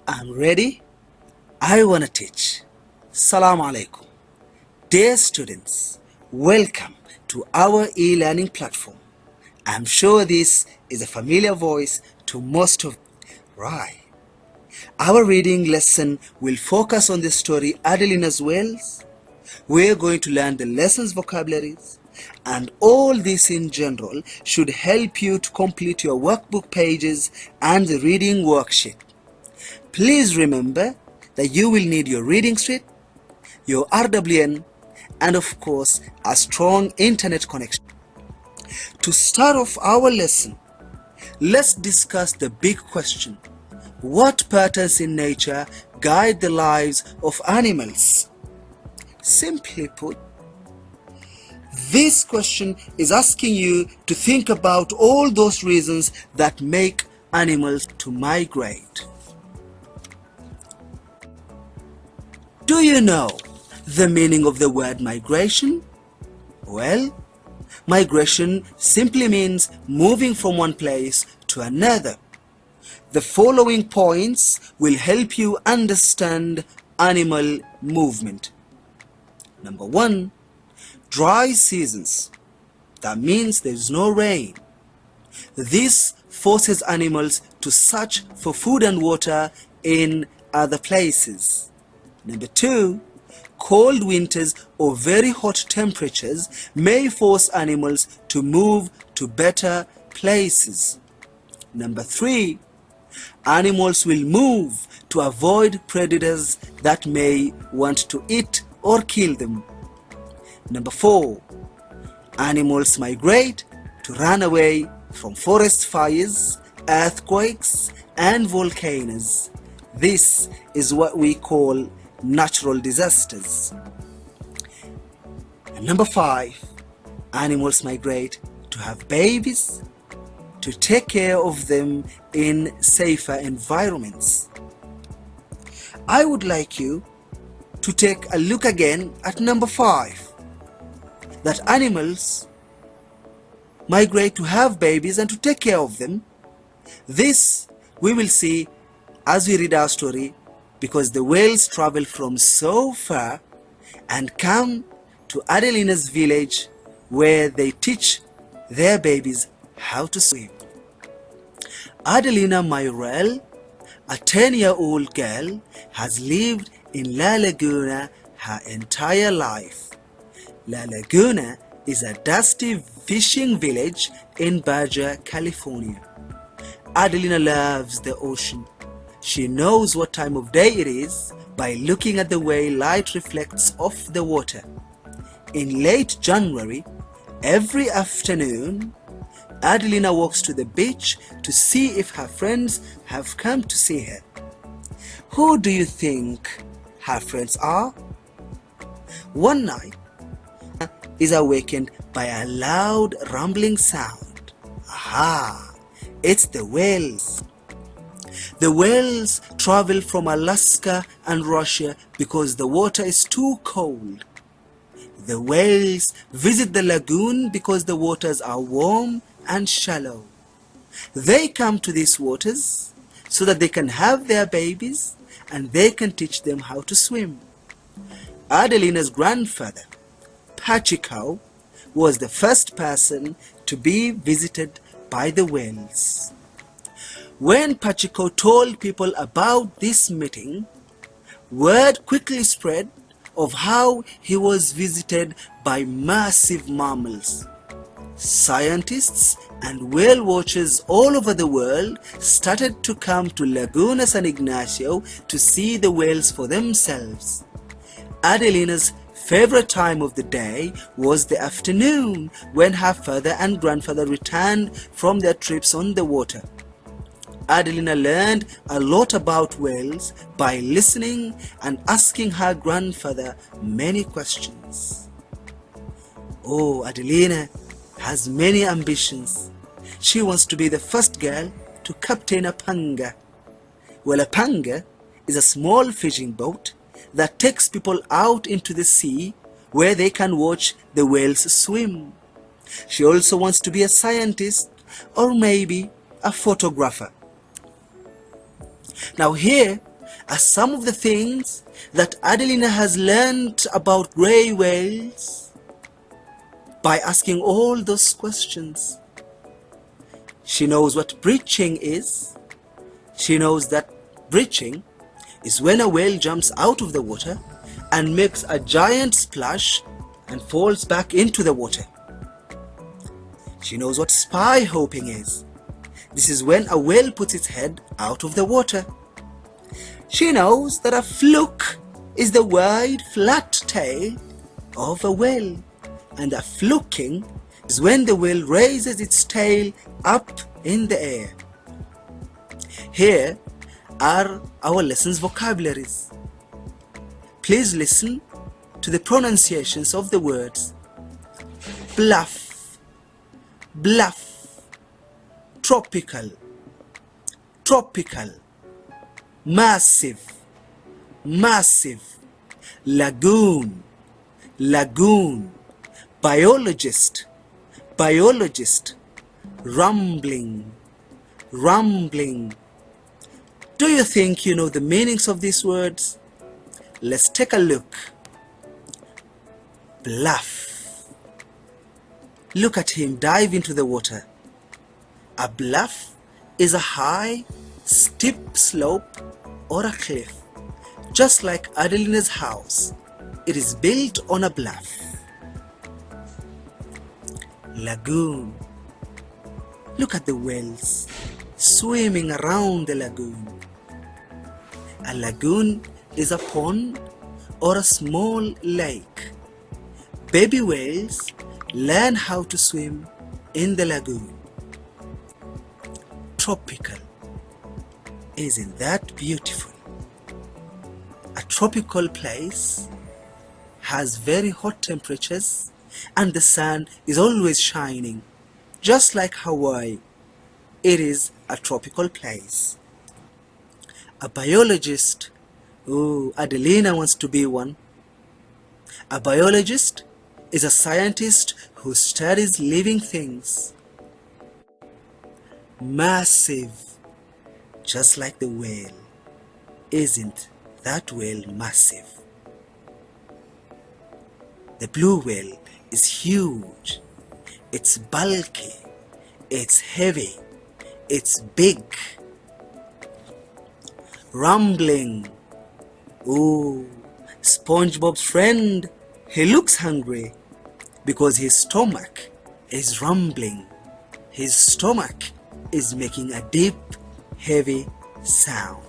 I'm ready. I want to teach. Assalamu alaikum. Dear students, welcome to our e-learning platform. I'm sure this is a familiar voice to most of you. Right. Our reading lesson will focus on the story Adelinas Wells. We're going to learn the lessons vocabularies, and all this in general should help you to complete your workbook pages and the reading worksheet. Please remember that you will need your reading sheet, your RWN, and of course a strong internet connection. To start off our lesson, let's discuss the big question: what patterns in nature guide the lives of animals? Simply put, this question is asking you to think about all those reasons that make animals to migrate. Do you know the meaning of the word migration? Well, migration simply means moving from one place to another. The following points will help you understand animal movement. Number 1, dry seasons. That means there is no rain. This forces animals to search for food and water in other places. Number 2, cold winters or very hot temperatures may force animals to move to better places. Number 3, animals will move to avoid predators that may want to eat or kill them. Number 4, animals migrate to run away from forest fires, earthquakes, and volcanoes. This is what we call natural disasters. And number 5, animals migrate to have babies, to take care of them in safer environments. I would like you to take a look again at number 5, that animals migrate to have babies and to take care of them. This we will see as we read our story, because the whales travel from so far and come to Adelina's village where they teach their babies how to swim. Adelina Myrell, a 10-year-old girl, has lived in La Laguna her entire life. La Laguna is a dusty fishing village in Baja, California. Adelina loves the ocean. She knows what time of day it is by looking at the way light reflects off the water. In late January, every afternoon, Adelina walks to the beach to see if her friends have come to see her. Who do you think her friends are? One night, is awakened by a loud rumbling sound. Aha! It's the whales. The whales travel from Alaska and Russia because the water is too cold. The whales visit the lagoon because the waters are warm and shallow. They come to these waters so that they can have their babies and they can teach them how to swim. Adelina's grandfather, Pachico, was the first person to be visited by the whales. When Pachico told people about this meeting, word quickly spread of how he was visited by massive mammals. Scientists and whale watchers all over the world started to come to Laguna San Ignacio to see the whales for themselves. Adelina's favorite time of the day was the afternoon when her father and grandfather returned from their trips on the water. Adelina learned a lot about whales by listening and asking her grandfather many questions. Oh, Adelina has many ambitions. She wants to be the first girl to captain a panga. Well, a panga is a small fishing boat that takes people out into the sea where they can watch the whales swim. She also wants to be a scientist or maybe a photographer. Now here are some of the things that Adelina has learned about grey whales by asking all those questions. She knows what breaching is. She knows that breaching is when a whale jumps out of the water and makes a giant splash and falls back into the water. She knows what spy hopping is. This is when a whale puts its head out of the water. She knows that a fluke is the wide, flat tail of a whale, and a fluking is when the whale raises its tail up in the air. Here are our lessons vocabularies. Please listen to the pronunciations of the words. Bluff, bluff, tropical, tropical, massive, massive, lagoon, lagoon, biologist, biologist, rumbling, rumbling. Do you think you know the meanings of these words? Let's take a look. Bluff. Look at him dive into the water. A bluff is a high, steep slope or a cliff. Just like Adelina's house, it is built on a bluff. Lagoon. Look at the whales swimming around the lagoon. A lagoon is a pond or a small lake. Baby whales learn how to swim in the lagoon. Tropical. Isn't that beautiful? A tropical place has very hot temperatures and the sun is always shining. Just like Hawaii, it is a tropical place. A biologist. Oh, Adelina wants to be one. A biologist is a scientist who studies living things. Massive, just like the whale. Isn't that whale massive? The blue whale is huge. It's bulky. It's heavy. It's big. Rumbling. Oh, SpongeBob's friend, he looks hungry because his stomach is rumbling. His stomach is making a deep, heavy sound.